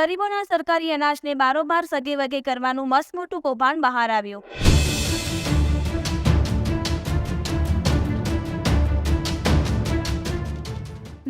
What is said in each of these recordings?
ગરીબોના સરકારી અનાજને બારોબાર સગેવગે કરવાનું મસમોટું કૌભાંડ બહાર આવ્યું।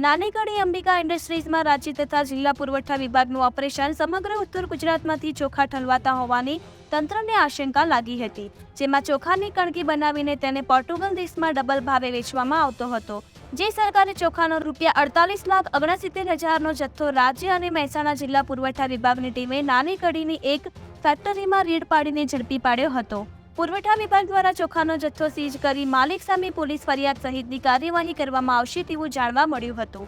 નાની કડી અંબિકા ઇન્ડસ્ટ્રીઝમાં રાજ્ય તથા જિલ્લા પુરવઠા વિભાગનું ઓપરેશન સમગ્ર ઉત્તર ગુજરાતમાંથી ચોખા ઠલવાતા હોવાની તંત્રને આશંકા લાગી હતી, જેમાં ચોખાની કણકી બનાવીને તેને પોર્ટુગલ દેશમાં ડબલ ભાવે વેચવામાં આવતો હતો। જે સરકારે ચોખાનો ₹48,69,000નો જથ્થો રાજ્ય અને મહેસાણા જિલ્લા પુરવઠા વિભાગની ટીમે નાની કડીની એક ફેક્ટરીમાં રેડ પાડીને ઝડપી પાડ્યો હતો। પુરવઠા વિભાગ દ્વારા ચોખાનો જથ્થો સીઝ કરી માલિક સામે પોલીસ ફરિયાદ સહિતની કાર્યવાહી કરવામાં આવશે તેવું જાણવા મળ્યું હતું।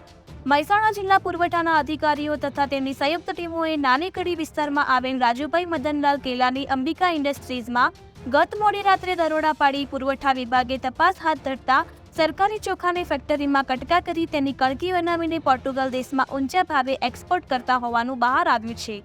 મહેસાણા જિલ્લા પુરવઠાના અધિકારીઓ તથા તેમની સંયુક્ત ટીમોએ નાની કડી વિસ્તારમાં આવેલ રાજુભાઈ મદનલાલ કેલાની અંબિકા ઇન્ડસ્ટ્રીઝમાં ગત મોડી રાત્રે દરોડા પાડી પુરવઠા વિભાગે તપાસ હાથ ધરતા સરકારી ચોખાને ફેક્ટરીમાં કટકા કરી તેની કણકી બનાવીને પોર્ટુગલ દેશમાં ઊંચા ભાવે એક્સપોર્ટ કરતા હોવાનું બહાર આવ્યું છે।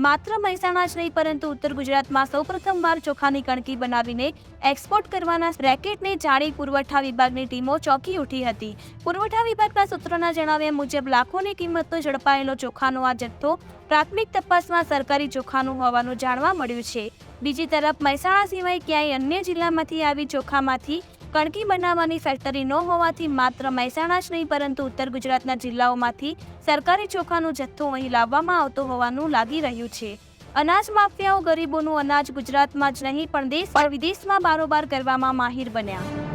માત્ર મહેસાણા જ નહીં પરંતુ ઉત્તર ગુજરાતમાં સૌપ્રથમવાર ચોખાની કણકી બનાવીને એક્સપોર્ટ કરવાના રેકેટને જાણી પુરવઠા વિભાગની ટીમો ચોંકી ઉઠી હતી। પુરવઠા વિભાગના સૂત્રોના જણાવ્યા મુજબ લાખોની કિંમતનો ઝડપાયેલો ચોખાનો આ જથ્થો પ્રાથમિક તપાસમાં સરકારી ચોખાનું હોવાનું જાણવા મળ્યું છે। બીજી તરફ મહેસાણા સિવાય ક્યાંય અન્ય જિલ્લામાંથી આવી ચોખામાંથી કણકી બનાવવાની ફેક્ટરી ન હોવાથી માત્ર મહેસાણા જ નહીં પરંતુ ઉત્તર ગુજરાતના જિલ્લાઓમાંથી સરકારી ચોખાનો જથ્થો અહીં લાવવામાં આવતો હોવાનું લાગી રહ્યું છે। અનાજ માફિયાઓ ગરીબોનું અનાજ ગુજરાતમાં જ નહીં પણ દેશ વિદેશમાં બારોબાર કરવામાં માહિર બન્યા।